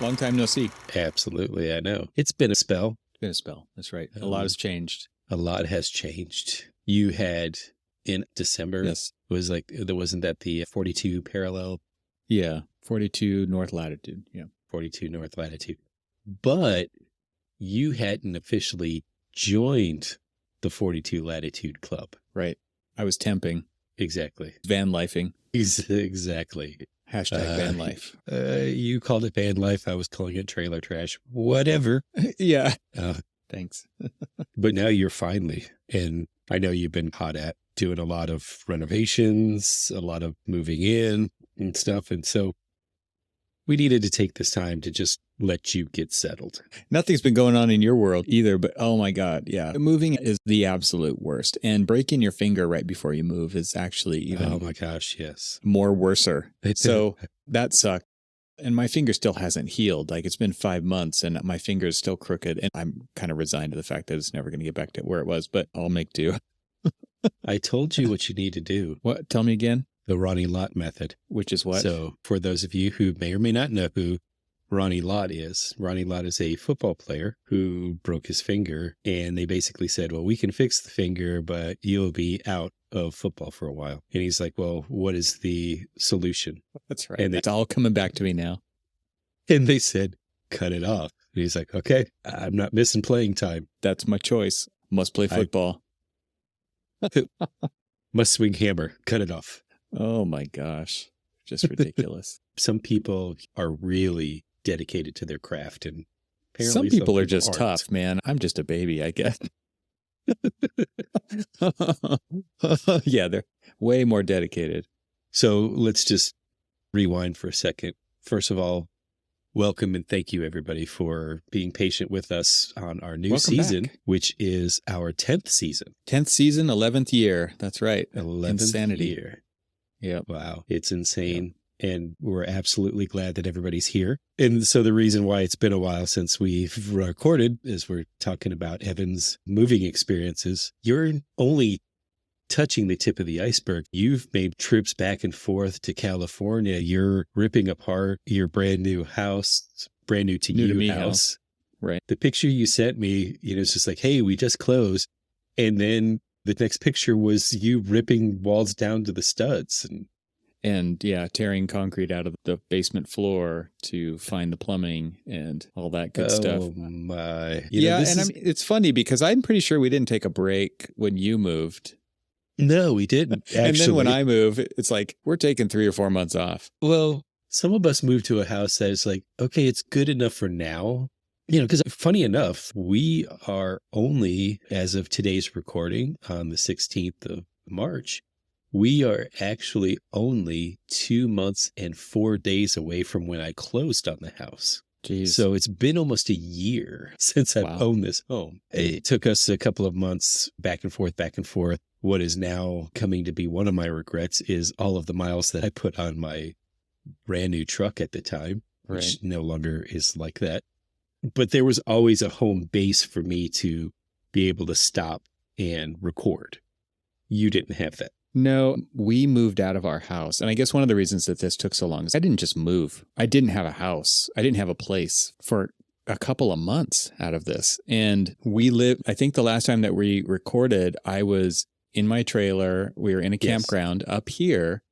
Long time no see. Absolutely, I know. It's been a spell. It's been a spell. That's right. A lot has changed. A lot has changed. You had in December, Yes. Wasn't that the 42 parallel? Yeah. 42 north latitude. Yeah. 42 north latitude. But you hadn't officially joined the 42 latitude club. Right. I was temping. Exactly. Van lifing. Exactly. Hashtag van life. You called it van life. I was calling it trailer trash. Whatever. Yeah. Thanks. But now you're finally, and I know you've been hot at doing a lot of renovations, a lot of moving in and stuff. And so we needed to take this time to just let you get settled. Nothing's been going on in your world either, but oh my God. Yeah. Moving is the absolute worst. And breaking your finger right before you move is actually even oh my gosh, yes. more worser. So that sucked. And my finger still hasn't healed. Like it's been 5 months and my finger is still crooked. And I'm kind of resigned to the fact that it's never going to get back to where it was, but I'll make do. I told you what you need to do. What? Tell me again. The Ronnie Lott method. Which is what? So for those of you who may or may not know who Ronnie Lott is a football player who broke his finger. And they basically said, well, we can fix the finger, but you'll be out of football for a while. And he's like, well, what is the solution? That's right. And it's all coming back to me now. And they said, cut it off. And he's like, okay, I'm not missing playing time. That's my choice. Must play football. Must swing hammer. Cut it off. Oh my gosh. Just ridiculous. Some people are really dedicated to their craft, and some people are just tough, man. I'm just a baby, I guess. Yeah, they're way more dedicated. So let's just rewind for a second. First of all, welcome and thank you, everybody, for being patient with us on our new season, which is our 10th season. 10th season, 11th year. That's right. 11th Insanity. year. Yeah. Wow. It's insane. Yep. And we're absolutely glad that everybody's here. And so the reason why it's been a while since we've recorded is we're talking about Evan's moving experiences. You're only touching the tip of the iceberg. You've made trips back and forth to California. You're ripping apart your brand new house, brand new to you house. Right. The picture you sent me, it's just like, hey, we just closed. And then the next picture was you ripping walls down to the studs. And yeah, tearing concrete out of the basement floor to find the plumbing and all that good stuff. Oh my. It's funny because I'm pretty sure we didn't take a break when you moved. No, we didn't. Actually. And then when I move, it's like, we're taking 3 or 4 months off. Well, some of us moved to a house that is like, okay, it's good enough for now. Because funny enough, we are only, as of today's recording on the 16th of March, we are actually only 2 months and 4 days away from when I closed on the house. Jeez. So it's been almost a year since I've owned this home. It took us a couple of months back and forth. What is now coming to be one of my regrets is all of the miles that I put on my brand new truck at the time, which no longer is like that. But there was always a home base for me to be able to stop and record. You didn't have that. No, we moved out of our house. And I guess one of the reasons that this took so long is I didn't just move. I didn't have a house. I didn't have a place for a couple of months out of this. And I think the last time that we recorded, I was in my trailer. We were in a campground up here.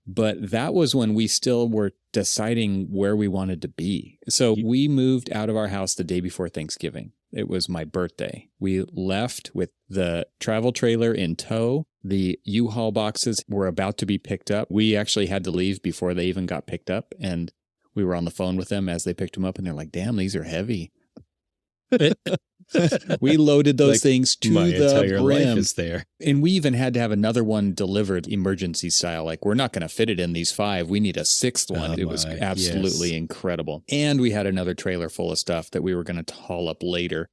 But that was when we still were deciding where we wanted to be. So we moved out of our house the day before Thanksgiving. It was my birthday. We left with the travel trailer in tow. The U-Haul boxes were about to be picked up. We actually had to leave before they even got picked up. And we were on the phone with them as they picked them up. And they're like, damn, these are heavy. We loaded those things to my the entire brim. life is there. And we even had to have another one delivered emergency style. Like, we're not going to fit it in these 5. We need a 6th one. It was absolutely incredible. And we had another trailer full of stuff that we were going to haul up later.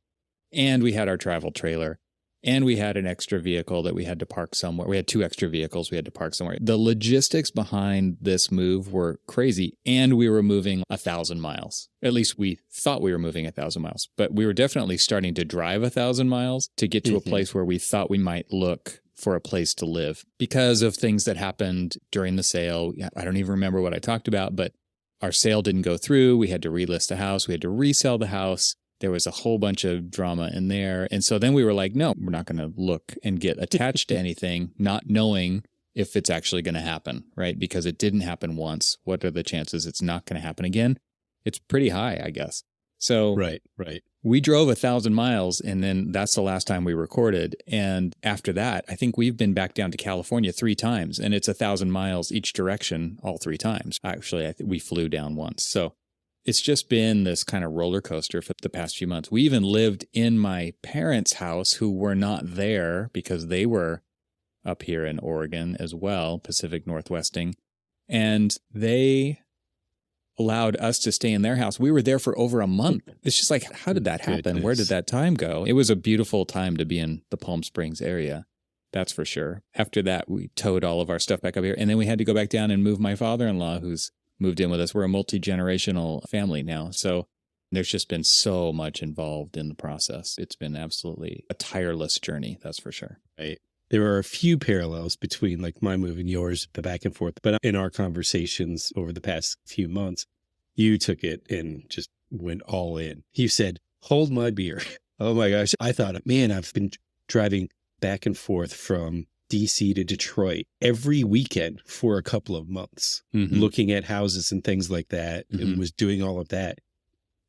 And we had our travel trailer. And we had an extra vehicle that we had to park somewhere. We had 2 extra vehicles we had to park somewhere. The logistics behind this move were crazy. And we were moving 1,000 miles. At least we thought we were moving 1,000 miles. But we were definitely starting to drive 1,000 miles to get to a place where we thought we might look for a place to live because of things that happened during the sale. I don't even remember what I talked about, but our sale didn't go through. We had to relist the house. We had to resell the house. There was a whole bunch of drama in there. And so then we were like, no, we're not going to look and get attached to anything, not knowing if it's actually going to happen, right? Because it didn't happen once. What are the chances it's not going to happen again? It's pretty high, I guess. So right. we drove 1,000 miles, and then that's the last time we recorded. And after that, I think we've been back down to California 3 times, and it's 1,000 miles each direction all 3 times. Actually, I think we flew down once. So it's just been this kind of roller coaster for the past few months. We even lived in my parents' house, who were not there because they were up here in Oregon as well, Pacific Northwesting. And they allowed us to stay in their house. We were there for over a month. It's just like, how did that happen? Goodness. Where did that time go? It was a beautiful time to be in the Palm Springs area. That's for sure. After that, we towed all of our stuff back up here. And then we had to go back down and move my father-in-law, who's moved in with us. We're a multi-generational family now. So there's just been so much involved in the process. It's been absolutely a tireless journey. That's for sure. Right. There are a few parallels between like my move and yours, the back and forth. But in our conversations over the past few months, you took it and just went all in. You said, hold my beer. Oh my gosh. I thought, man, I've been driving back and forth from DC to Detroit every weekend for a couple of months, looking at houses and things like that, and was doing all of that.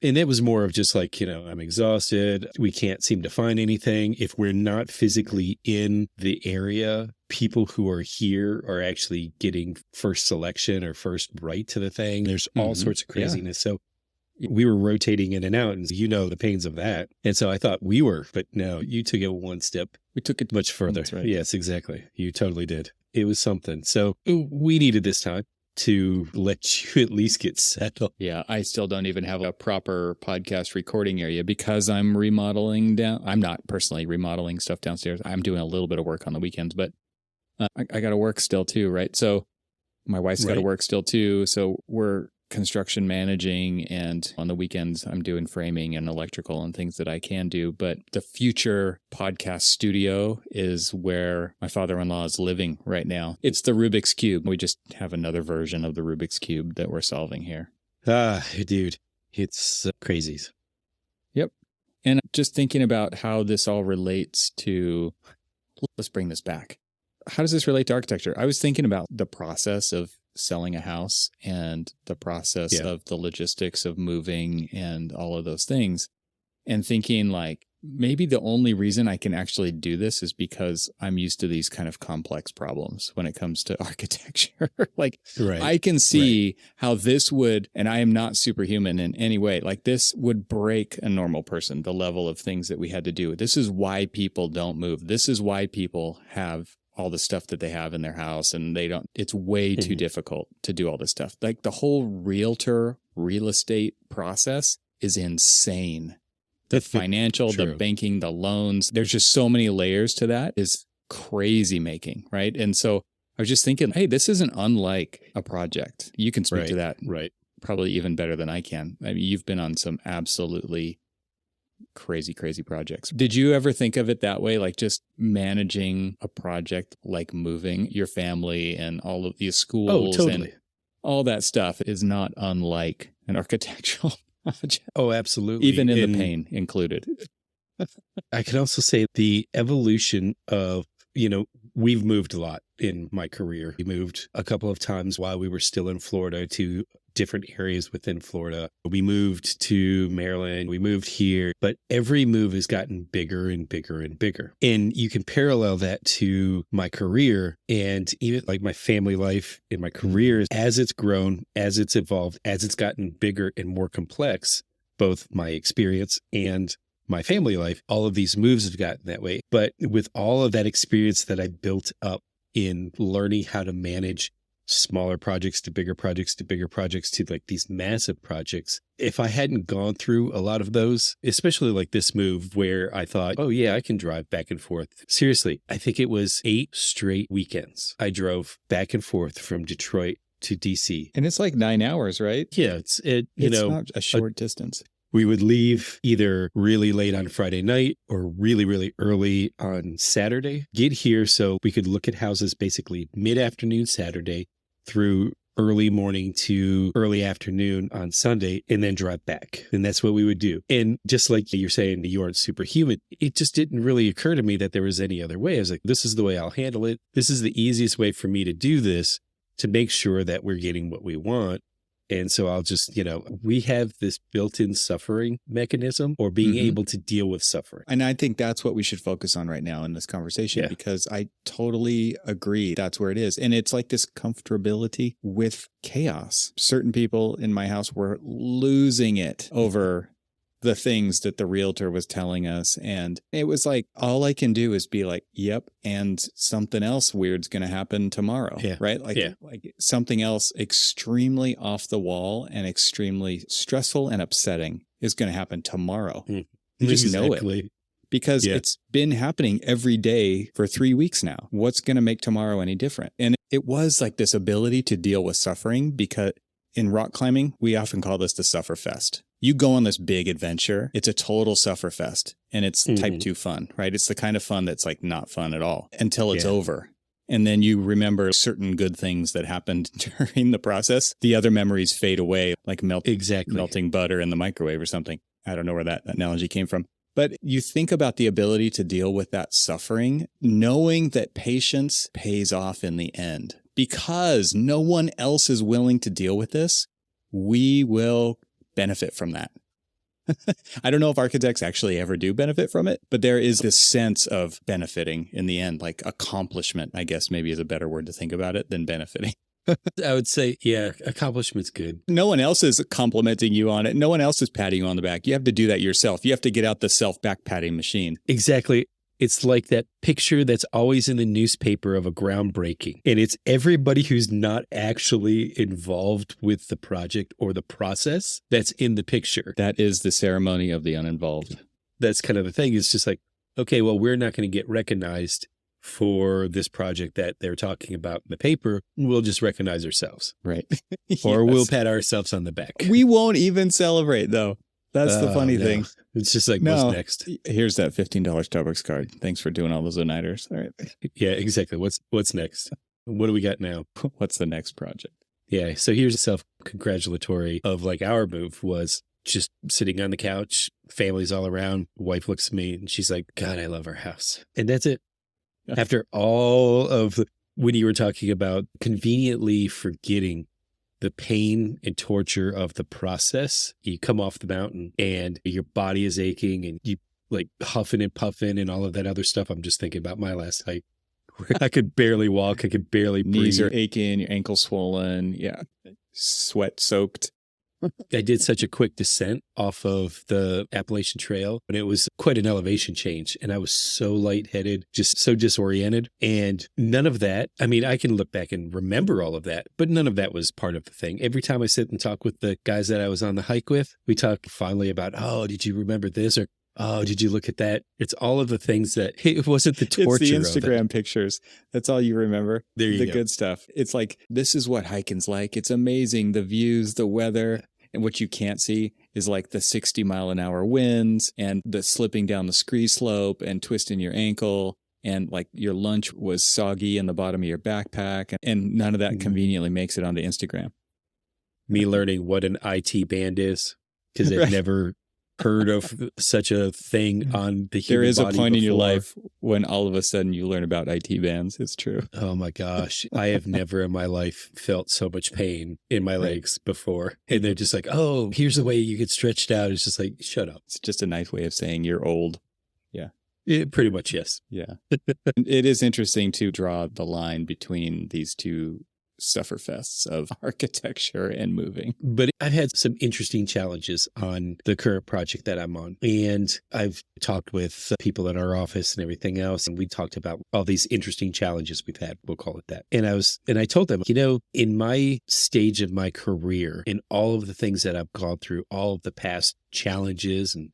And it was more of just like, I'm exhausted. We can't seem to find anything. If we're not physically in the area, people who are here are actually getting first selection or first right to the thing. There's all sorts of craziness. Yeah. So we were rotating in and out, and the pains of that. And so I thought we were, but no, you took it one step. We took it much further. That's right. Yes, exactly. You totally did. It was something. So we needed this time to let you at least get settled. Yeah, I still don't even have a proper podcast recording area because I'm remodeling down. I'm not personally remodeling stuff downstairs. I'm doing a little bit of work on the weekends, but I got to work still too, right? So my wife's got to work still too. So we're construction managing, and on the weekends I'm doing framing and electrical and things that I can do. But the future podcast studio is where my father-in-law is living right now. It's the Rubik's Cube. We just have another version of the Rubik's Cube that we're solving here. Dude, it's crazies. Yep. And just thinking about how this all relates to, let's bring this back. How does this relate to architecture? I was thinking about the process of selling a house and the process of the logistics of moving and all of those things, and thinking like, maybe the only reason I can actually do this is because I'm used to these kind of complex problems when it comes to architecture. Like I can see how this would, and I am not superhuman in any way, like this would break a normal person, the level of things that we had to do. This is why people don't move. This is why people have all the stuff that they have in their house, and it's way too difficult to do all this stuff. Like the whole real estate process is insane. The financial, the banking, the loans, there's just so many layers to that, is crazy making, right? And so I was just thinking, hey, this isn't unlike a project. You can speak to that probably even better than I can. I mean, you've been on some absolutely crazy projects. Did you ever think of it that way? Like just managing a project, like moving your family and all of these schools and all that stuff is not unlike an architectural project. Oh, absolutely. Even in the pain included. I can also say the evolution of, we've moved a lot in my career. We moved a couple of times while we were still in Florida to different areas within Florida. We moved to Maryland. We moved here, but every move has gotten bigger and bigger and bigger. And you can parallel that to my career and even like my family life in my career. As it's grown, as it's evolved, as it's gotten bigger and more complex, both my experience and my family life, all of these moves have gotten that way. But with all of that experience that I built up in learning how to manage smaller projects to bigger projects to bigger projects to like these massive projects, if I hadn't gone through a lot of those, especially like this move where I thought, oh yeah, I can drive back and forth. Seriously, I think it was 8 straight weekends I drove back and forth from Detroit to DC. And it's like 9 hours, right? Yeah, it's not a short distance. We would leave either really late on Friday night or really, really early on Saturday, get here so we could look at houses basically mid-afternoon Saturday through early morning to early afternoon on Sunday and then drive back. And that's what we would do. And just like you're saying, you aren't superhuman. It just didn't really occur to me that there was any other way. I was like, this is the way I'll handle it. This is the easiest way for me to do this to make sure that we're getting what we want. And so I'll just, we have this built-in suffering mechanism or being able to deal with suffering. And I think that's what we should focus on right now in this conversation, because I totally agree. That's where it is. And it's like this comfortability with chaos. Certain people in my house were losing it over the things that the realtor was telling us. And it was like, all I can do is be like, yep. And something else weird's going to happen tomorrow. Right. Like something else extremely off the wall and extremely stressful and upsetting is going to happen tomorrow. You just know it because it's been happening every day for 3 weeks now. What's going to make tomorrow any different? And it was like this ability to deal with suffering, because in rock climbing, we often call this the sufferfest. You go on this big adventure, it's a total sufferfest, and it's type 2 fun, right? It's the kind of fun that's like not fun at all until it's over. And then you remember certain good things that happened during the process. The other memories fade away, like melting butter in the microwave or something. I don't know where that analogy came from. But you think about the ability to deal with that suffering, knowing that patience pays off in the end. Because no one else is willing to deal with this, we will benefit from that. I don't know if architects actually ever do benefit from it, but there is this sense of benefiting in the end, like accomplishment, I guess maybe is a better word to think about it than benefiting. I would say, accomplishment's good. No one else is complimenting you on it. No one else is patting you on the back. You have to do that yourself. You have to get out the self-back patting machine. Exactly. It's like that picture that's always in the newspaper of a groundbreaking. And it's everybody who's not actually involved with the project or the process that's in the picture. That is the ceremony of the uninvolved. That's kind of the thing. It's just like, okay, well, we're not going to get recognized for this project that they're talking about in the paper. We'll just recognize ourselves. Right. Or we'll pat ourselves on the back. We won't even celebrate, though. That's the funny thing. It's just like, what's next? Here's that $15 Starbucks card. Thanks for doing all those nighters. All right. Yeah, exactly. What's next? What do we got now? What's the next project? Yeah. So here's a self-congratulatory of like our move was just sitting on the couch, families all around. Wife looks at me and she's like, God, I love our house. And that's it. After all of when you were talking about conveniently forgetting the pain and torture of the process, you come off the mountain and your body is aching and you like huffing and puffing and all of that other stuff. I'm just thinking about my last hike. I could barely walk. I could barely breathe. Knees are aching, your ankle swollen. Yeah. Sweat soaked. I did such a quick descent off of the Appalachian Trail, and it was quite an elevation change. And I was so lightheaded, just so disoriented. And none of that, I mean, I can look back and remember all of that, but none of that was part of the thing. Every time I sit and talk with the guys that I was on the hike with, we talk finally about, oh, did you remember this? Or, oh, did you look at that? It's all of the things that it wasn't the torture. It's the Instagram pictures. That's all you remember. There you go. The good stuff. It's like, this is what hiking's like. It's amazing. The views, the weather. And what you can't see is like the 60-mile-an-hour winds and the slipping down the ski slope and twisting your ankle. And like your lunch was soggy in the bottom of your backpack. And none of that conveniently makes it onto Instagram. Me learning what an IT band is because I've never heard of such a thing on the human body. There is a point in your life when all of a sudden you learn about IT bands. It's true. Oh my gosh. I have never in my life felt so much pain in my legs before. And they're just like, oh, here's the way you get stretched out. It's just like, shut up. It's just a nice way of saying you're old. Yeah. Pretty much, yes. Yeah. It is interesting to draw the line between these two sufferfests of architecture and moving. But I've had some interesting challenges on the current project that I'm on. And I've talked with people at our office and everything else. And we talked about all these interesting challenges we've had. We'll call it that. And I told them, in my stage of my career, in all of the things that I've gone through, all of the past challenges and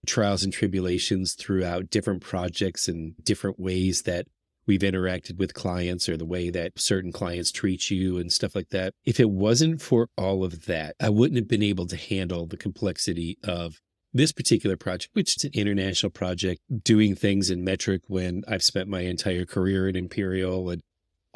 trials and tribulations throughout different projects and different ways that we've interacted with clients or the way that certain clients treat you and stuff like that. If it wasn't for all of that, I wouldn't have been able to handle the complexity of this particular project, which is an international project, doing things in metric when I've spent my entire career at Imperial and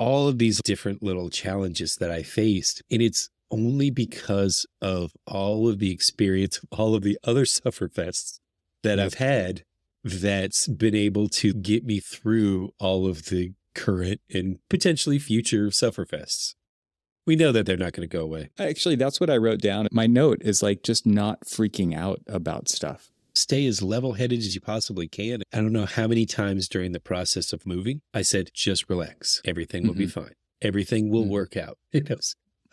all of these different little challenges that I faced. And it's only because of all of the experience of all of the other sufferfests that I've had that's been able to get me through all of the current and potentially future sufferfests. We know that they're not going to go away. Actually, that's what I wrote down. My note is like just not freaking out about stuff. Stay as level-headed as you possibly can. I don't know how many times during the process of moving, I said, just relax. Everything will be fine. Everything will work out. I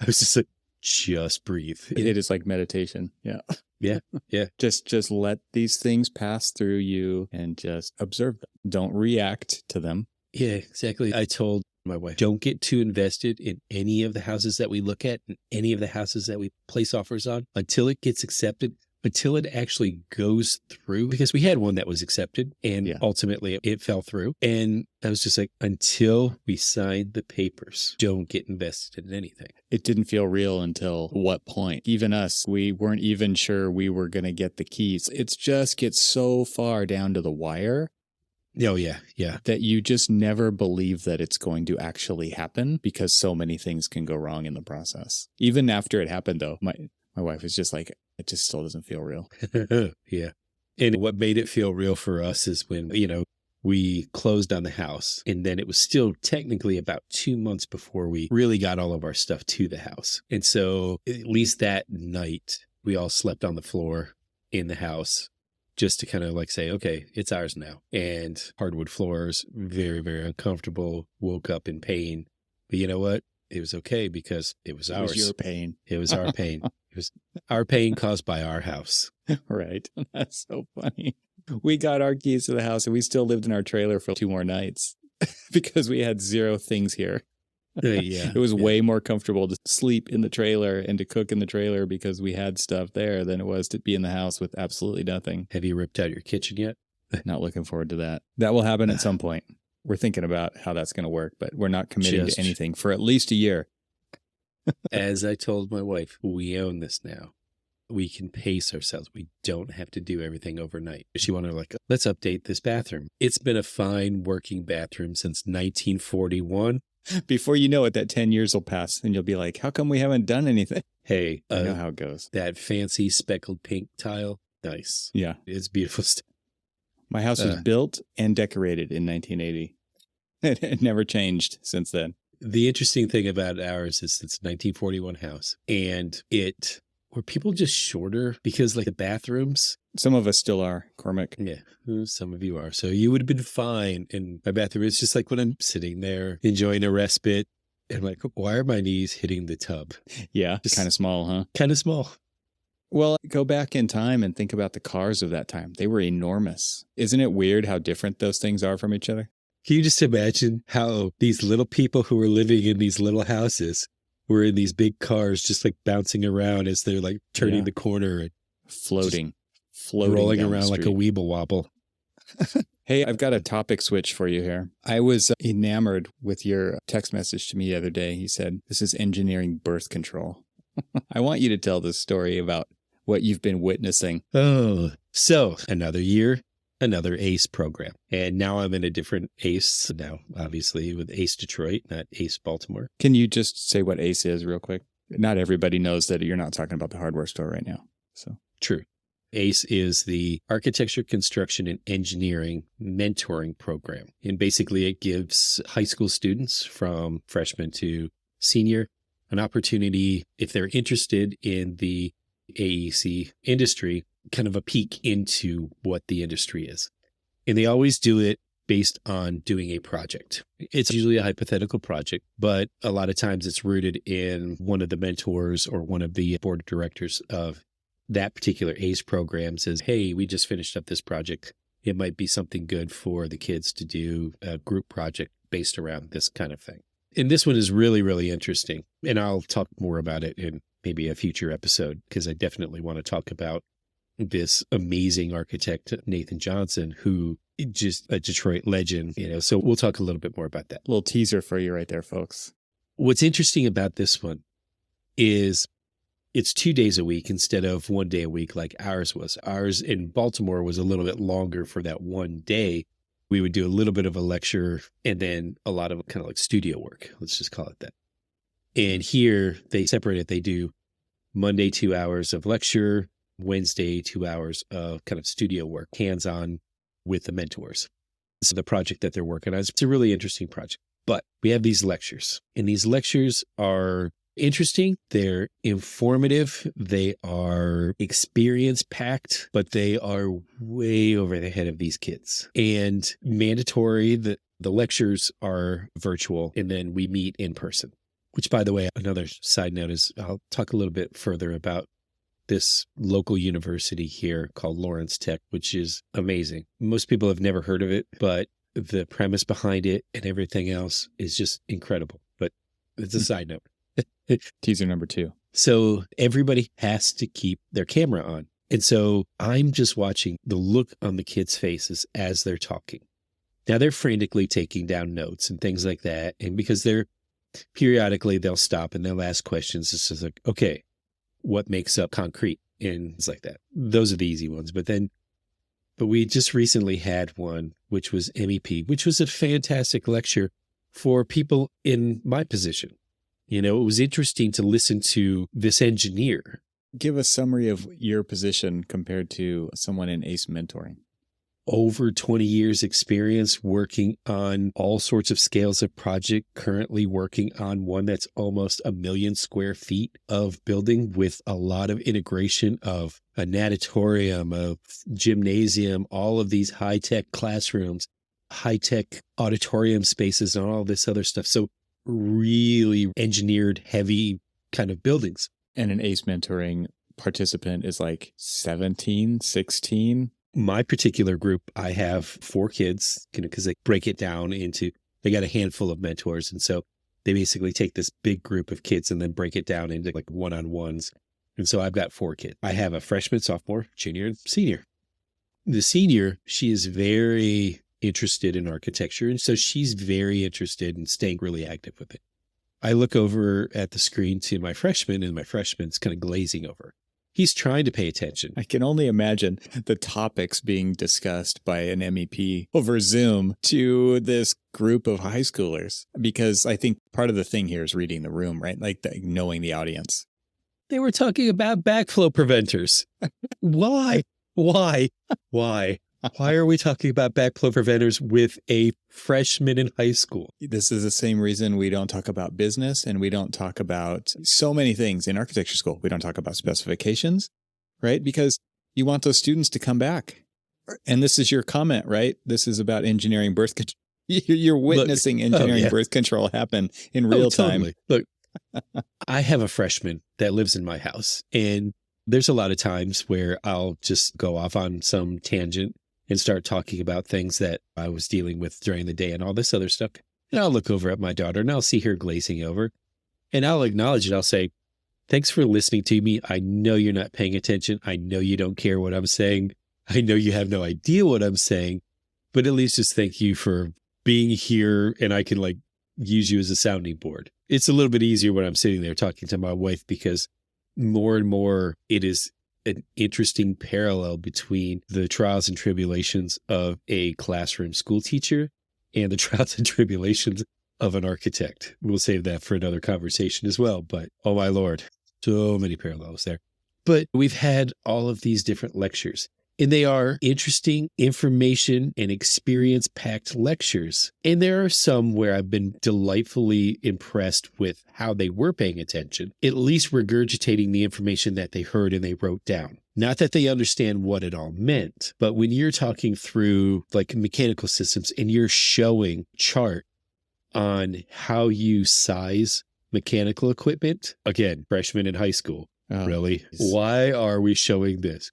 was just like, just breathe. It is like meditation. Yeah. Yeah. Yeah. Just let these things pass through you and just observe them. Don't react to them. Yeah, exactly. I told my wife, don't get too invested in any of the houses that we look at and any of the houses that we place offers on until it gets accepted, until it actually goes through. Because we had one that was accepted and ultimately it fell through. And I was just like, until we signed the papers, don't get invested in anything. It didn't feel real until what point? Even us, we weren't even sure we were going to get the keys. It just gets so far down to the wire. Oh, yeah. Yeah. That you just never believe that it's going to actually happen because so many things can go wrong in the process. Even after it happened, though, my wife was just like, it just still doesn't feel real. Yeah. And what made it feel real for us is when, we closed on the house, and then it was still technically about 2 months before we really got all of our stuff to the house. And so at least that night, we all slept on the floor in the house just to kind of like say, okay, it's ours now. And hardwood floors, very, very uncomfortable, woke up in pain. But you know what? It was okay because it was ours. It was your pain. It was our pain. It was our pain caused by our house. Right. That's so funny. We got our keys to the house and we still lived in our trailer for 2 more nights because we had 0 things here. Yeah. It was way more comfortable to sleep in the trailer and to cook in the trailer because we had stuff there than it was to be in the house with absolutely nothing. Have you ripped out your kitchen yet? Not looking forward to that. That will happen at some point. We're thinking about how that's going to work, but we're not committing to anything for at least a year. As I told my wife, we own this now. We can pace ourselves. We don't have to do everything overnight. She wanted let's update this bathroom. It's been a fine working bathroom since 1941. Before you know it, that 10 years will pass and you'll be like, how come we haven't done anything? Hey, I know how it goes. That fancy speckled pink tile. Nice. Yeah. It's beautiful stuff. My house was built and decorated in 1980. It never changed since then. The interesting thing about ours is it's a 1941 house, and were people just shorter because the bathrooms? Some of us still are, Cormac. Yeah, some of you are. So you would have been fine. And my bathroom is just like when I'm sitting there enjoying a respite. And I'm like, why are my knees hitting the tub? Yeah, kind of small, huh? Kind of small. Well, go back in time and think about the cars of that time. They were enormous. Isn't it weird how different those things are from each other? Can you just imagine how these little people who were living in these little houses were in these big cars just bouncing around as they're turning the corner and floating rolling around like a weeble wobble. Hey, I've got a topic switch for you here. I was enamored with your text message to me the other day. He said, this is engineering birth control. I want you to tell this story about what you've been witnessing. Oh, so another year, another ACE program. And now I'm in a different ACE now, obviously, with ACE Detroit, not ACE Baltimore. Can you just say what ACE is real quick? Not everybody knows that you're not talking about the hardware store right now. So true. ACE is the Architecture, Construction, and Engineering Mentoring Program. And basically it gives high school students from freshman to senior an opportunity, if they're interested in the AEC industry, kind of a peek into what the industry is. And they always do it based on doing a project. It's usually a hypothetical project, but a lot of times it's rooted in one of the mentors or one of the board of directors of that particular ACE program says, hey, we just finished up this project. It might be something good for the kids to do a group project based around this kind of thing. And this one is really, really interesting. And I'll talk more about it in maybe a future episode, because I definitely want to talk about this amazing architect, Nathan Johnson, who is just a Detroit legend, so we'll talk a little bit more about that. A little teaser for you right there, folks. What's interesting about this one is it's 2 days a week instead of 1 day a week like ours was. Ours in Baltimore was a little bit longer for that 1 day, We would do a little bit of a lecture and then a lot of kind of like studio work. Let's just call it that. And here they separate it. They do Monday, 2 hours of lecture, Wednesday, 2 hours of kind of studio work, hands-on with the mentors. So the project that they're working on, it's a really interesting project. But we have these lectures, and these lectures are interesting. They're informative. They are experience packed, but they are way over the head of these kids. And mandatory, the lectures are virtual, and then we meet in person. Which, by the way, another side note is I'll talk a little bit further about this local university here called Lawrence Tech, which is amazing. Most people have never heard of it, but the premise behind it and everything else is just incredible. But it's a side note. Teaser number 2. So everybody has to keep their camera on. And so I'm just watching the look on the kids' faces as they're talking. Now they're frantically taking down notes and things like that. And because periodically they'll stop and they'll ask questions. It's just like, okay, what makes up concrete? And it's like that. Those are the easy ones. But we just recently had one, which was MEP, which was a fantastic lecture for people in my position. You know, it was interesting to listen to this engineer. Give a summary of your position compared to someone in ACE mentoring. Over 20 years experience working on all sorts of scales of project, currently working on one that's almost 1 million square feet of building with a lot of integration of a natatorium, a gymnasium, all of these high-tech classrooms, high-tech auditorium spaces, and all this other stuff. So really engineered heavy kind of buildings. And an ACE mentoring participant is like 17, 16. My particular group, I have 4 kids, because they break it down into, they got a handful of mentors. And so they basically take this big group of kids and then break it down into like one-on-ones. And so I've got 4 kids. I have a freshman, sophomore, junior, and senior. The senior, she is very interested in architecture. And so she's very interested in staying really active with it. I look over at the screen to my freshman, and my freshman's kind of glazing over. He's trying to pay attention. I can only imagine the topics being discussed by an MEP over Zoom to this group of high schoolers, because I think part of the thing here is reading the room, right? Like knowing the audience. They were talking about backflow preventers. Why? Why are we talking about backflow preventers with a freshman in high school? This is the same reason we don't talk about business, and we don't talk about so many things in architecture school. We don't talk about specifications, right? Because you want those students to come back. And this is your comment, right? This is about engineering birth control. You're witnessing engineering birth control happen in real time. Totally. Look, I have a freshman that lives in my house, and there's a lot of times where I'll just go off on some tangent and start talking about things that I was dealing with during the day and all this other stuff. And I'll look over at my daughter and I'll see her glazing over, and I'll acknowledge it. I'll say, thanks for listening to me. I know you're not paying attention. I know you don't care what I'm saying. I know you have no idea what I'm saying, but at least just thank you for being here, and I can like use you as a sounding board. It's a little bit easier when I'm sitting there talking to my wife, because more and more it is an interesting parallel between the trials and tribulations of a classroom school teacher and the trials and tribulations of an architect. We'll save that for another conversation as well. But oh my Lord, so many parallels there. But we've had all of these different lectures, and they are interesting information and experience-packed lectures. And there are some where I've been delightfully impressed with how they were paying attention, at least regurgitating the information that they heard and they wrote down. Not that they understand what it all meant, but when you're talking through like mechanical systems and you're showing chart on how you size mechanical equipment, again, freshman in high school, really? Why are we showing this?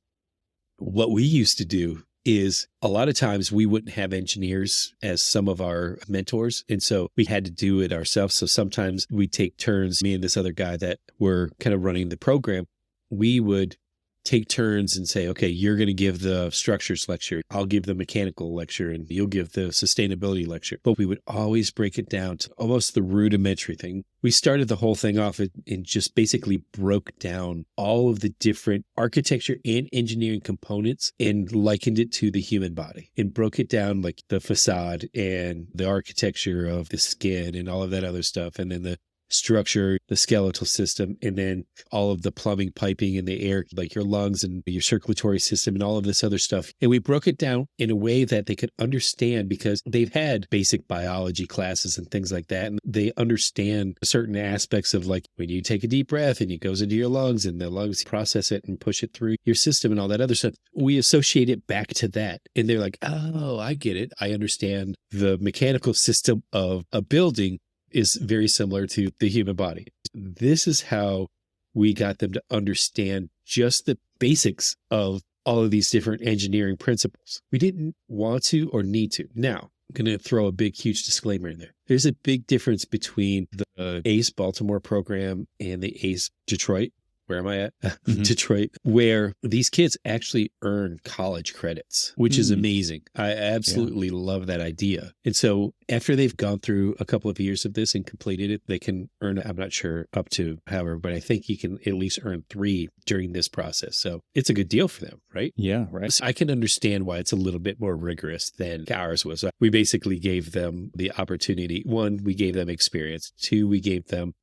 What we used to do is a lot of times we wouldn't have engineers as some of our mentors. And so we had to do it ourselves. So sometimes we'd take turns, me and this other guy that were kind of running the program, we would take turns and say, okay, you're going to give the structures lecture, I'll give the mechanical lecture, and you'll give the sustainability lecture. But we would always break it down to almost the rudimentary thing. We started the whole thing off and just basically broke down all of the different architecture and engineering components and likened it to the human body and broke it down like the facade and the architecture of the skin and all of that other stuff. And then the structure, the skeletal system, and then all of the plumbing, piping, and the air, like your lungs and your circulatory system and all of this other stuff. And we broke it down in a way that they could understand because they've had basic biology classes and things like that. And they understand certain aspects of like when you take a deep breath and it goes into your lungs and the lungs process it and push it through your system and all that other stuff. We associate it back to that. And they're like, oh, I get it. I understand the mechanical system of a building is very similar to the human body. This is how we got them to understand just the basics of all of these different engineering principles. We didn't want to or need to. Now, I'm going to throw a big, huge disclaimer in there. There's a big difference between the ACE Baltimore program and the ACE Detroit. Where am I at? Detroit, where these kids actually earn college credits, which is amazing. I absolutely love that idea. And so after they've gone through a couple of years of this and completed it, they can earn, I'm not sure up to however, but I think you can at least earn 3 during this process. So it's a good deal for them, right? Yeah, right. So I can understand why it's a little bit more rigorous than ours was. We basically gave them the opportunity. 1, we gave them experience. 2, we gave them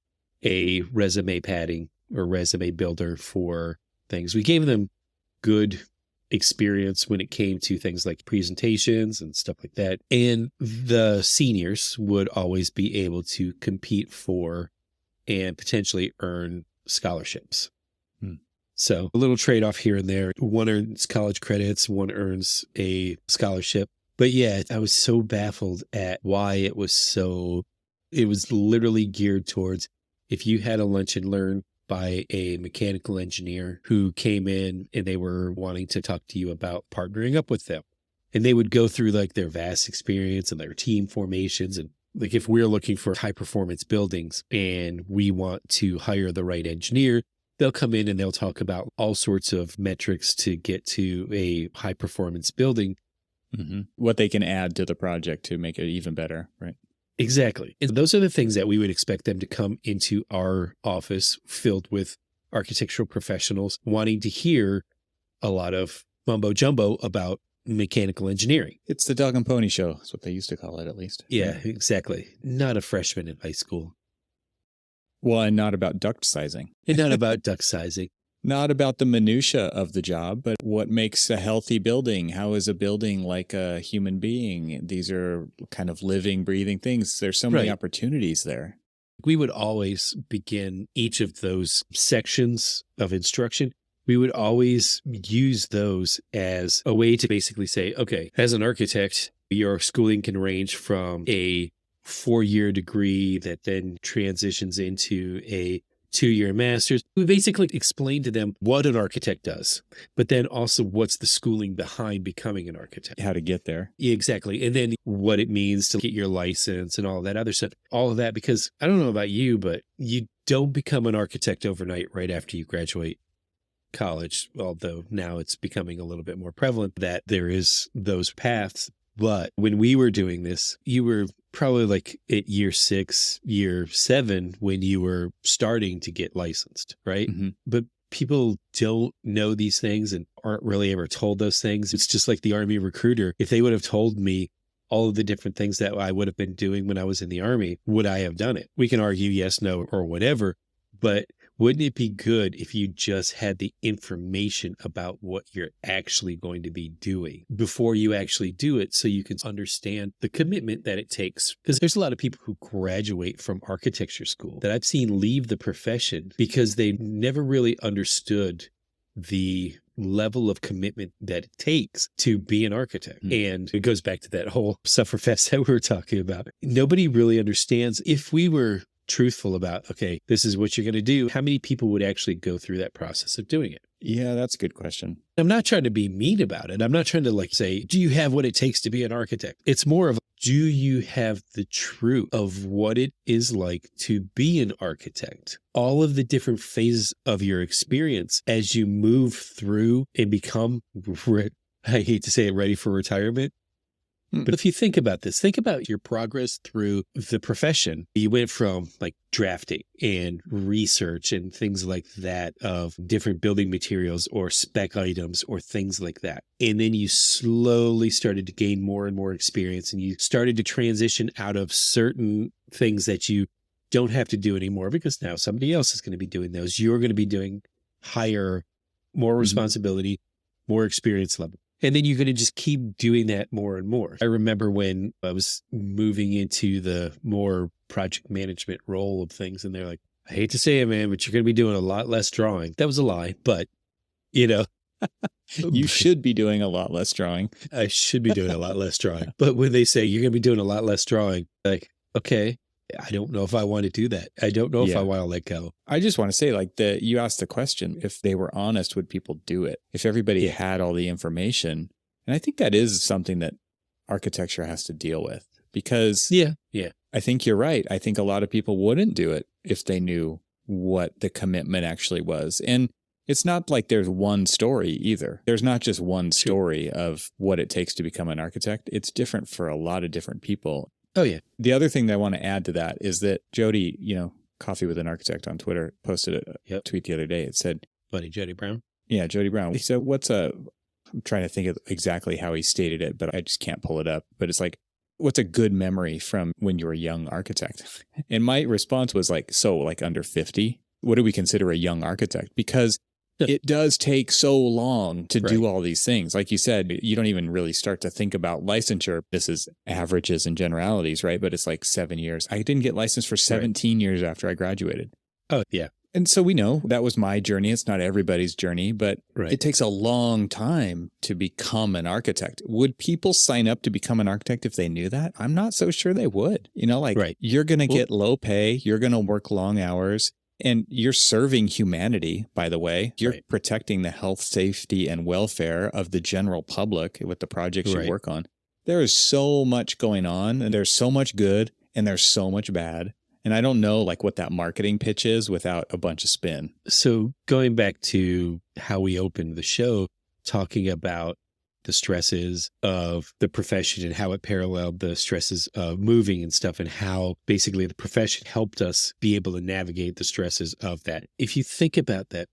a resume padding or resume builder for things. We gave them good experience when it came to things like presentations and stuff like that. And the seniors would always be able to compete for and potentially earn scholarships. So a little trade-off here and there. One earns college credits, one earns a scholarship. But yeah, I was so baffled at why it was literally geared towards if you had a lunch and learn by a mechanical engineer who came in and they were wanting to talk to you about partnering up with them. And they would go through like their vast experience and their team formations. And like if we're looking for high performance buildings and we want to hire the right engineer, they'll come in and they'll talk about all sorts of metrics to get to a high performance building. What they can add to the project to make it even better, right? Exactly. And those are the things that we would expect them to come into our office filled with architectural professionals wanting to hear a lot of mumbo jumbo about mechanical engineering. It's the dog and pony show. That's what they used to call it, at least. Yeah, exactly. Not a freshman in high school. Well, and not about duct sizing. And not about duct sizing. Not about the minutia of the job, but what makes a healthy building? How is a building like a human being? These are kind of living, breathing things. There's so many opportunities there. We would always begin each of those sections of instruction. We would always use those as a way to basically say, okay, as an architect, your schooling can range from a 4-year degree that then transitions into a 2-year master's. We basically explain to them what an architect does, but then also what's the schooling behind becoming an architect. How to get there. Exactly. And then what it means to get your license and all that other stuff. All of that, because I don't know about you, but you don't become an architect overnight right after you graduate college, although now it's becoming a little bit more prevalent that there is those paths. But when we were doing this, you were probably like at year 6, year 7 when you were starting to get licensed, right? But people don't know these things and aren't really ever told those things. It's just like the Army recruiter. If they would have told me all of the different things that I would have been doing when I was in the Army, would I have done it? We can argue yes, no, or whatever, but wouldn't it be good if you just had the information about what you're actually going to be doing before you actually do it so you can understand the commitment that it takes? Because there's a lot of people who graduate from architecture school that I've seen leave the profession because they never really understood the level of commitment that it takes to be an architect. And it goes back to that whole sufferfest that we were talking about. Nobody really understands. If we were truthful about, okay, this is what you're going to do, how many people would actually go through that process of doing it? Yeah, that's a good question. I'm not trying to be mean about it. I'm not trying to like say, do you have what it takes to be an architect? It's more of, do you have the truth of what it is like to be an architect? All of the different phases of your experience as you move through and become, I hate to say it, ready for retirement. But if you think about this, think about your progress through the profession. You went from like drafting and research and things like that of different building materials or spec items or things like that. And then you slowly started to gain more and more experience, and you started to transition out of certain things that you don't have to do anymore because now somebody else is going to be doing those. You're going to be doing higher, more responsibility, more experience level. And then you're going to just keep doing that more and more. I remember when I was moving into the more project management role of things, and they're like, I hate to say it, man, but you're going to be doing a lot less drawing. That was a lie, but you know. You should be doing a lot less drawing. I should be doing a lot less drawing. But when they say you're going to be doing a lot less drawing, like, okay, I don't know if I want to do that. I don't know if I want to let go. I just want to say, like, you asked the question, if they were honest, would people do it? If everybody had all the information. And I think that is something that architecture has to deal with, because I think you're right. I think a lot of people wouldn't do it if they knew what the commitment actually was. And it's not like there's one story either. There's not just one story of what it takes to become an architect. It's different for a lot of different people. Oh, yeah. The other thing that I want to add to that is that Jody, Coffee with an Architect on Twitter, posted a tweet the other day. It said, Buddy Jody Brown? Yeah, Jody Brown. He said, I'm trying to think of exactly how he stated it, but I just can't pull it up. But it's like, what's a good memory from when you were a young architect? And my response was like, under 50, what do we consider a young architect? Because it does take so long to do all these things. Like you said, you don't even really start to think about licensure. This is averages and generalities, right? But it's like 7 years. I didn't get licensed for 17 years after I graduated. Oh, yeah. And so we know that was my journey. It's not everybody's journey, but it takes a long time to become an architect. Would people sign up to become an architect if they knew that? I'm not so sure they would. You're going to get low pay. You're going to work long hours. And you're serving humanity, by the way. You're protecting the health, safety, and welfare of the general public with the projects you work on. There is so much going on, and there's so much good, and there's so much bad. And I don't know what that marketing pitch is without a bunch of spin. So going back to how we opened the show, talking about the stresses of the profession and how it paralleled the stresses of moving and stuff, and how basically the profession helped us be able to navigate the stresses of that. If you think about that,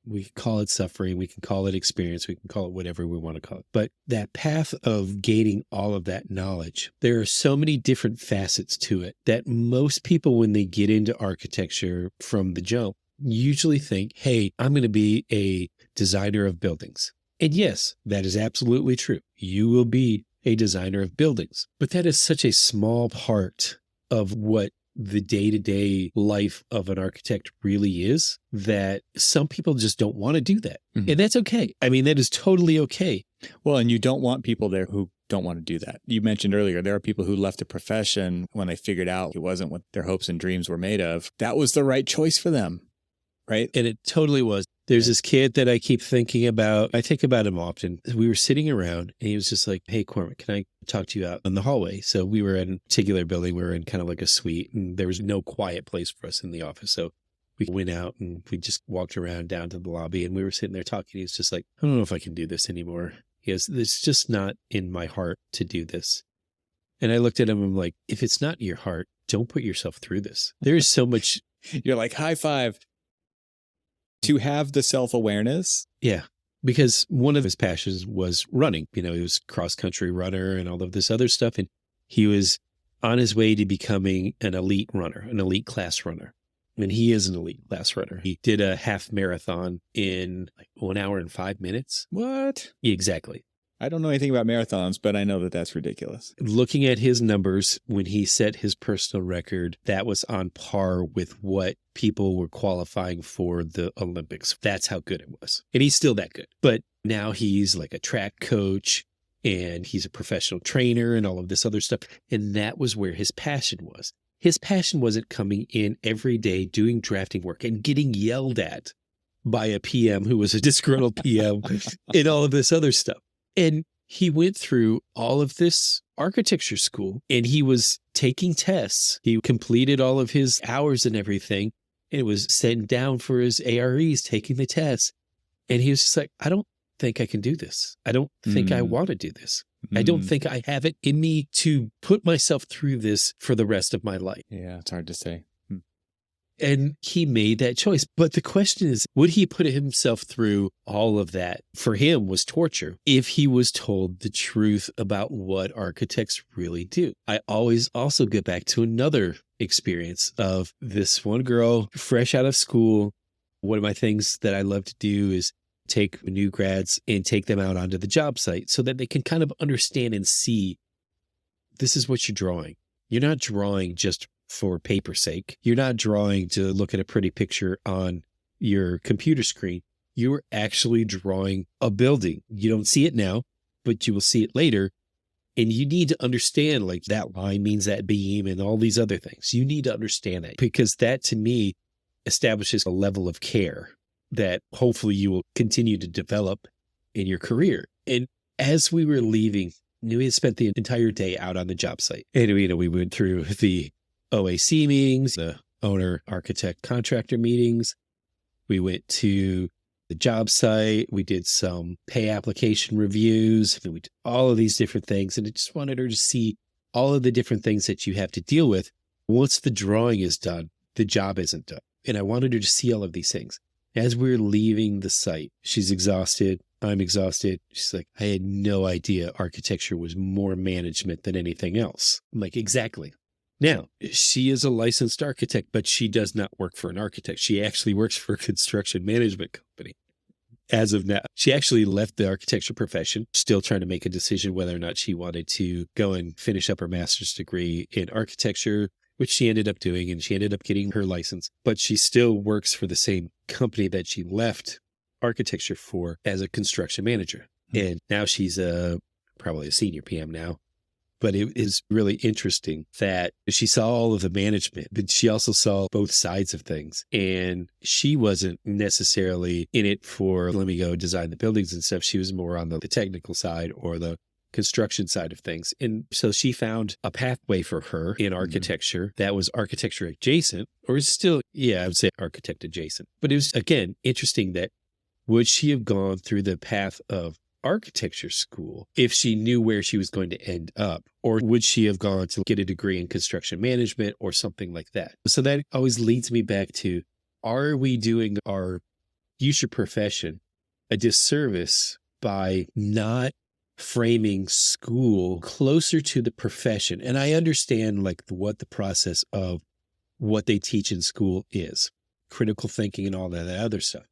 we can call it suffering, we can call it experience, we can call it whatever we want to call it. But that path of gaining all of that knowledge, there are so many different facets to it that most people, when they get into architecture from the jump, usually think, hey, I'm going to be a designer of buildings. And yes, that is absolutely true. You will be a designer of buildings, but that is such a small part of what the day-to-day life of an architect really is, that some people just don't want to do that. And that's okay. I mean, that is totally okay. Well, and you don't want people there who don't want to do that. You mentioned earlier, there are people who left the profession when they figured out it wasn't what their hopes and dreams were made of. That was the right choice for them, right? And it totally was. There's this kid that I keep thinking about. I think about him often. We were sitting around and he was just like, hey, Cormac, can I talk to you out in the hallway? So we were in a particular building. We were in kind of like a suite, and there was no quiet place for us in the office. So we went out and we just walked around down to the lobby, and we were sitting there talking. He was just like, I don't know if I can do this anymore. He goes, it's just not in my heart to do this. And I looked at him and I'm like, if it's not in your heart, don't put yourself through this. There is so much. You're like, high five. To have the self-awareness. Yeah. Because one of his passions was running. He was a cross-country runner and all of this other stuff. And he was on his way to becoming an elite runner, an elite class runner. And he is an elite class runner. He did a half marathon in 1 hour and 5 minutes. What? Exactly. I don't know anything about marathons, but I know that that's ridiculous. Looking at his numbers, when he set his personal record, that was on par with what people were qualifying for the Olympics. That's how good it was. And he's still that good. But now he's like a track coach, and he's a professional trainer and all of this other stuff. And that was where his passion was. His passion wasn't coming in every day doing drafting work and getting yelled at by a PM who was a disgruntled PM and all of this other stuff. And he went through all of this architecture school and he was taking tests. He completed all of his hours and everything. And it was sent down for his AREs, taking the tests. And he was just like, I don't think I can do this. I don't think I want to do this. I don't think I have it in me to put myself through this for the rest of my life. Yeah, it's hard to say. And he made that choice. But the question is, would he put himself through all of that? For him was torture if he was told the truth about what architects really do. I always also get back to another experience of this one girl fresh out of school. One of my things that I love to do is take new grads and take them out onto the job site so that they can kind of understand and see this is what you're drawing. You're not drawing just for paper's sake. You're not drawing to look at a pretty picture on your computer screen. You're actually drawing a building. You don't see it now, but you will see it later. And you need to understand like that line means that beam and all these other things. You need to understand that because that to me establishes a level of care that hopefully you will continue to develop in your career. And as we were leaving, we had spent the entire day out on the job site. And we went through the OAC meetings, the owner, architect, contractor meetings. We went to the job site. We did some pay application reviews. We did all of these different things. And I just wanted her to see all of the different things that you have to deal with. Once the drawing is done, the job isn't done. And I wanted her to see all of these things. As we're leaving the site, she's exhausted. I'm exhausted. She's like, I had no idea architecture was more management than anything else. I'm like, exactly. Now, she is a licensed architect, but she does not work for an architect. She actually works for a construction management company. As of now, she actually left the architecture profession, still trying to make a decision whether or not she wanted to go and finish up her master's degree in architecture, which she ended up doing, and she ended up getting her license. But she still works for the same company that she left architecture for as a construction manager. And now she's probably a senior PM now. But it is really interesting that she saw all of the management, but she also saw both sides of things. And she wasn't necessarily in it for, let me go design the buildings and stuff. She was more on the technical side or the construction side of things. And so she found a pathway for her in architecture that was architecture adjacent, or is still, I would say architect adjacent. But it was, again, interesting that would she have gone through the path of architecture school if she knew where she was going to end up, or would she have gone to get a degree in construction management or something like that? So that always leads me back to, are we doing our future profession a disservice by not framing school closer to the profession? And I understand like what the process of what they teach in school is, critical thinking and all that other stuff,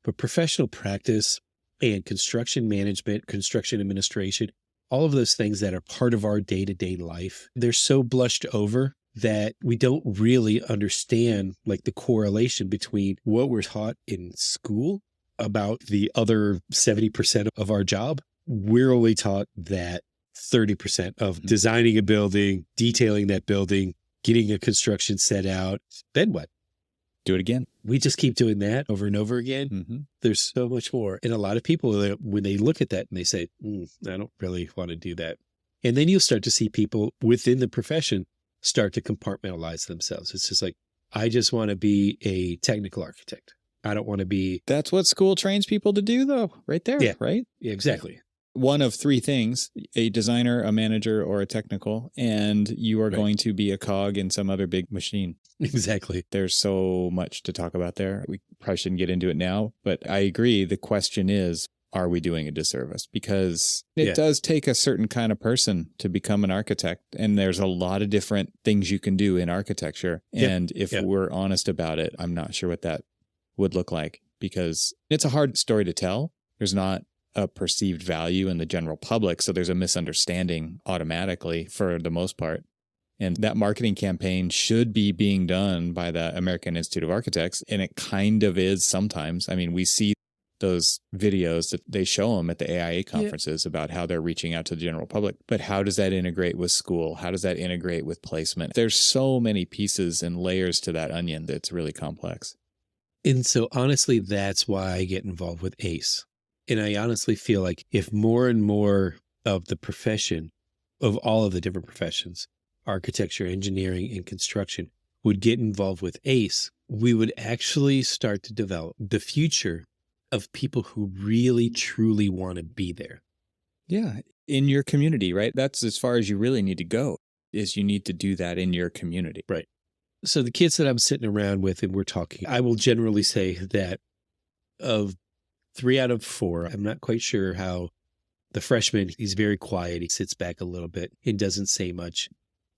but professional practice and construction management, construction administration, all of those things that are part of our day-to-day life, they're so blushed over that we don't really understand like the correlation between what we're taught in school about the other 70% of our job. We're only taught that 30% of designing a building, detailing that building, getting a construction set out. Then what? Do it again. We just keep doing that over and over again. There's so much more. And a lot of people, when they look at that and they say, I don't really want to do that. And then you'll start to see people within the profession start to compartmentalize themselves. It's just like, I just want to be a technical architect. I don't want to be. That's what school trains people to do, though, right there. Yeah. Right? Yeah, exactly. One of three things, a designer, a manager, or a technical, and you are going to be a cog in some other big machine. Exactly. There's so much to talk about there. We probably shouldn't get into it now, but I agree. The question is, are we doing a disservice? Because it does take a certain kind of person to become an architect. And there's a lot of different things you can do in architecture. And if we're honest about it, I'm not sure what that would look like, because it's a hard story to tell. There's not a perceived value in the general public. So there's a misunderstanding automatically for the most part. And that marketing campaign should be being done by the American Institute of Architects. And it kind of is sometimes. I mean, we see those videos that they show them at the AIA conferences about how they're reaching out to the general public. But how does that integrate with school? How does that integrate with placement? There's so many pieces and layers to that onion that's really complex. And so honestly, that's why I get involved with ACE. And I honestly feel like if more and more of the profession, of all of the different professions, architecture, engineering, and construction, would get involved with ACE, we would actually start to develop the future of people who really, truly want to be there. Yeah, in your community, right? That's as far as you really need to go, is you need to do that in your community. Right. So the kids that I'm sitting around with and we're talking, I will generally say that of 3 out of 4, I'm not quite sure how the freshman, he's very quiet. He sits back a little bit and doesn't say much,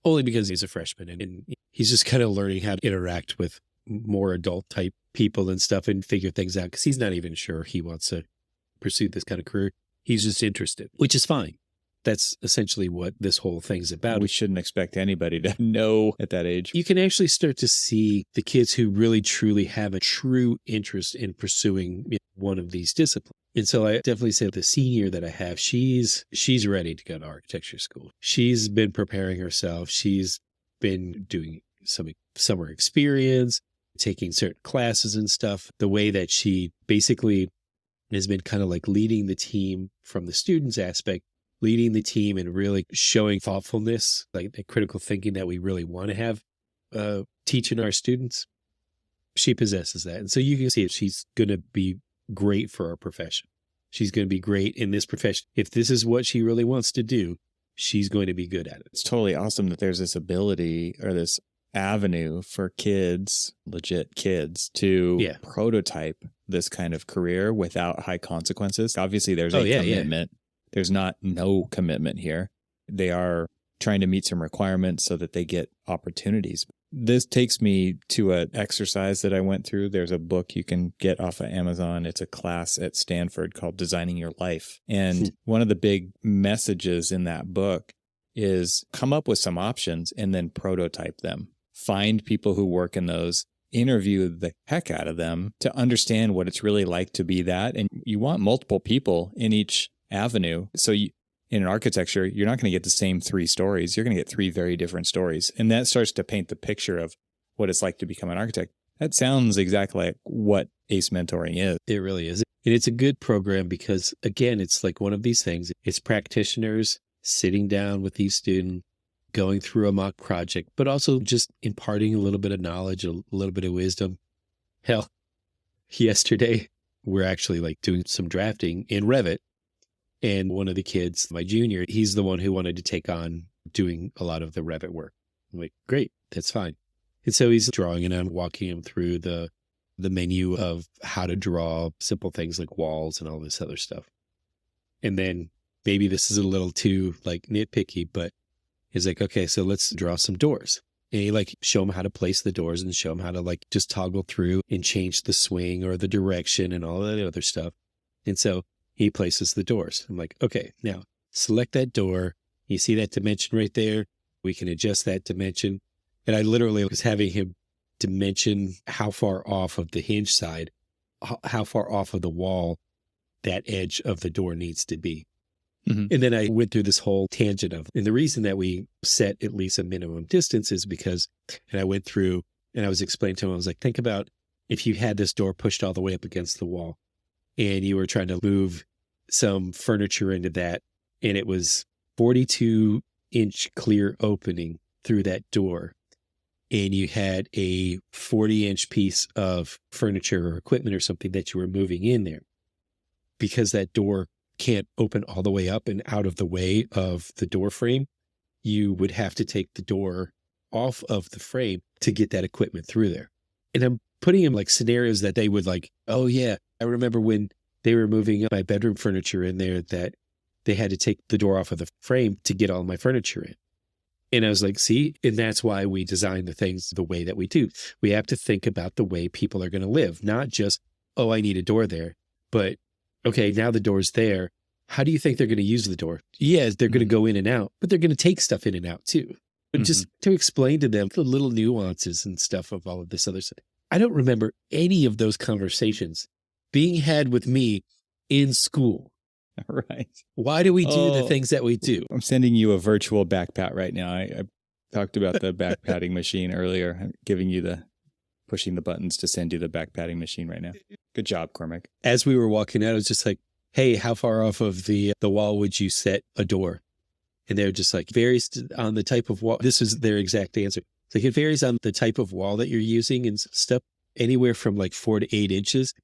only because he's a freshman and he's just kind of learning how to interact with more adult type people and stuff and figure things out because he's not even sure he wants to pursue this kind of career. He's just interested, which is fine. That's essentially what this whole thing's about. We shouldn't expect anybody to know at that age. You can actually start to see the kids who really, truly have a true interest in pursuing one of these disciplines. And so I definitely say the senior that I have, she's ready to go to architecture school. She's been preparing herself. She's been doing some summer experience, taking certain classes and stuff. The way that she basically has been kind of like leading the team from the students aspect, leading the team and really showing thoughtfulness, like the critical thinking that we really want to have teaching our students. She possesses that. And so you can see she's going to be great for our profession. She's going to be great in this profession. If this is what she really wants to do, she's going to be good at it. It's totally awesome that there's this ability or this avenue for kids, legit kids, to prototype this kind of career without high consequences. Obviously, there's a commitment. Yeah. There's not no commitment here. They are trying to meet some requirements so that they get opportunities. This takes me to an exercise that I went through. There's a book you can get off of Amazon. It's a class at Stanford called Designing Your Life. And one of the big messages in that book is come up with some options and then prototype them. Find people who work in those, interview the heck out of them to understand what it's really like to be that. And you want multiple people in each avenue. So in architecture, you're not going to get the same 3 stories. You're going to get 3 very different stories. And that starts to paint the picture of what it's like to become an architect. That sounds exactly like what ACE mentoring is. It really is. And it's a good program because, again, it's like one of these things. It's practitioners sitting down with these students, going through a mock project, but also just imparting a little bit of knowledge, a little bit of wisdom. Hell, yesterday, we're actually like doing some drafting in Revit. And one of the kids, my junior, he's the one who wanted to take on doing a lot of the Revit work. I'm like, great, that's fine. And so he's drawing and I'm walking him through the menu of how to draw simple things like walls and all this other stuff. And then maybe this is a little too like nitpicky, but he's like, okay, so let's draw some doors. And he like show him how to place the doors and show him how to like just toggle through and change the swing or the direction and all that other stuff. And so he places the doors. I'm like, okay, now select that door. You see that dimension right there? We can adjust that dimension. And I literally was having him dimension how far off of the hinge side, how far off of the wall that edge of the door needs to be. Mm-hmm. And then I went through this whole tangent of, and the reason that we set at least a minimum distance is because, and I went through and I was explaining to him, I was like, think about if you had this door pushed all the way up against the wall and you were trying to move some furniture into that, and it was 42-inch clear opening through that door, and you had a 40-inch piece of furniture or equipment or something that you were moving in there. Because that door can't open all the way up and out of the way of the door frame, you would have to take the door off of the frame to get that equipment through there. And I'm putting in like scenarios that they would like, oh yeah, I remember when they were moving my bedroom furniture in there that they had to take the door off of the frame to get all my furniture in. And I was like, see, and that's why we design the things the way that we do. We have to think about the way people are going to live, not just, oh, I need a door there, but okay, now the door's there. How do you think they're going to use the door? Yes, they're going to go in and out, but they're going to take stuff in and out too. But just to explain to them the little nuances and stuff of all of this other stuff. I don't remember any of those conversations being had with me in school. Right. Why do we do the things that we do? I'm sending you a virtual back pat right now. I talked about the back patting machine earlier. I'm giving you pushing the buttons to send you the back padding machine right now. Good job, Cormac. As we were walking out, I was just like, hey, how far off of the wall would you set a door? And they're just like, varies on the type of wall. This is their exact answer. It's like, it varies on the type of wall that you're using and stuff, anywhere from like 4 to 8 inches.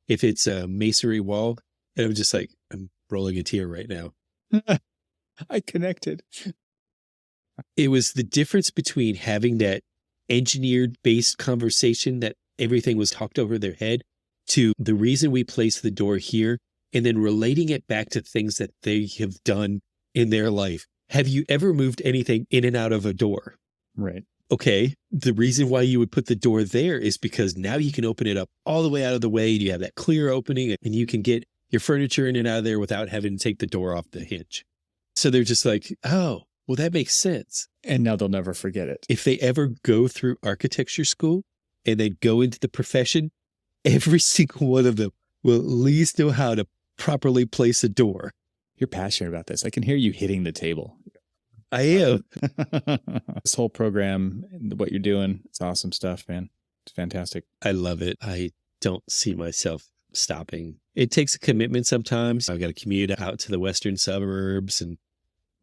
If it's a masonry wall, and I'm just like, I'm rolling a tear right now. I connected. It was the difference between having that engineered based conversation that everything was talked over their head to the reason we placed the door here, and then relating it back to things that they have done in their life. Have you ever moved anything in and out of a door? Right. Okay. The reason why you would put the door there is because now you can open it up all the way out of the way. You have that clear opening and you can get your furniture in and out of there without having to take the door off the hinge. So they're just like, oh, well, that makes sense. And now they'll never forget it. If they ever go through architecture school and then go into the profession, every single one of them will at least know how to properly place a door. You're passionate about this. I can hear you hitting the table. I am. This whole program, what you're doing, it's awesome stuff, man. It's fantastic. I love it. I don't see myself stopping. It takes a commitment sometimes. I've got to commute out to the western suburbs. And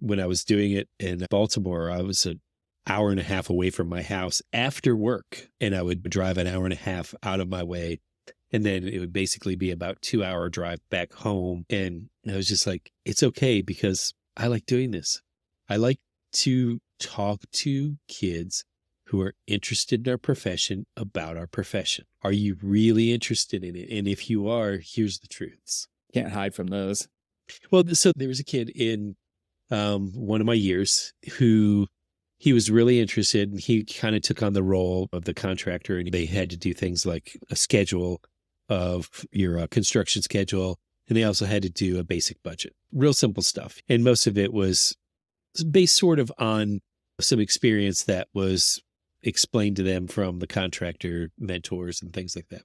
when I was doing it in Baltimore, I was an hour and a half away from my house after work. And I would drive an hour and a half out of my way. And then it would basically be about 2-hour drive back home. And I was just like, it's okay because I like doing this. I like to talk to kids who are interested in our profession about our profession. Are you really interested in it? And if you are, here's the truths. Can't hide from those. Well, so there was a kid in one of my years who he was really interested, and he kind of took on the role of the contractor, and they had to do things like a schedule of your construction schedule. And they also had to do a basic budget, real simple stuff. And most of it was based sort of on some experience that was explained to them from the contractor mentors and things like that.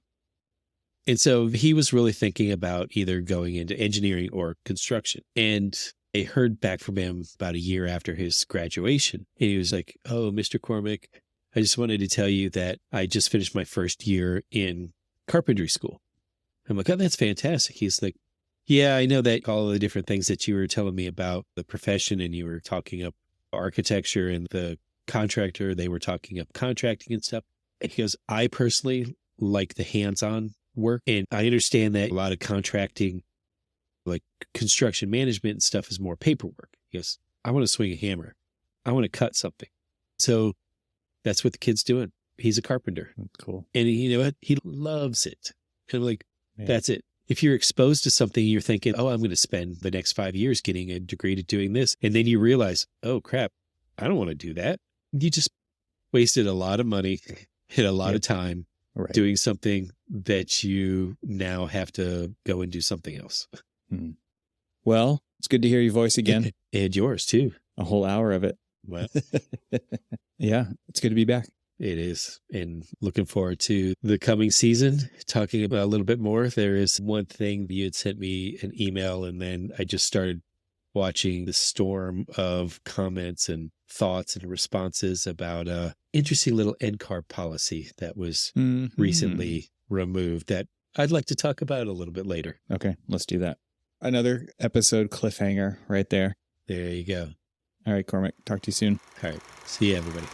And so he was really thinking about either going into engineering or construction. And I heard back from him about a year after his graduation. And he was like, oh, Mr. Cormac, I just wanted to tell you that I just finished my first year in carpentry school. I'm like, oh, that's fantastic. He's like, yeah, I know that all of the different things that you were telling me about the profession, and you were talking up architecture, and the contractor, they were talking up contracting and stuff. And he goes, I personally like the hands-on work. And I understand that a lot of contracting, like construction management and stuff, is more paperwork. He goes, I want to swing a hammer. I want to cut something. So that's what the kid's doing. He's a carpenter. Cool. And you know what? He loves it. And I'm like, that's it. If you're exposed to something, you're thinking, oh, I'm going to spend the next 5 years getting a degree to doing this. And then you realize, oh, crap, I don't want to do that. You just wasted a lot of money, hit a lot of time doing something that you now have to go and do something else. Hmm. Well, it's good to hear your voice again. And yours too. A whole hour of it. Well, yeah, it's good to be back. It is. And looking forward to the coming season, talking about a little bit more. There is one thing, you had sent me an email, and then I just started watching the storm of comments and thoughts and responses about a interesting little NCAR policy that was recently removed that I'd like to talk about a little bit later. Okay, let's do that. Another episode cliffhanger right there. There you go. All right, Cormac, talk to you soon. All right. See you, everybody.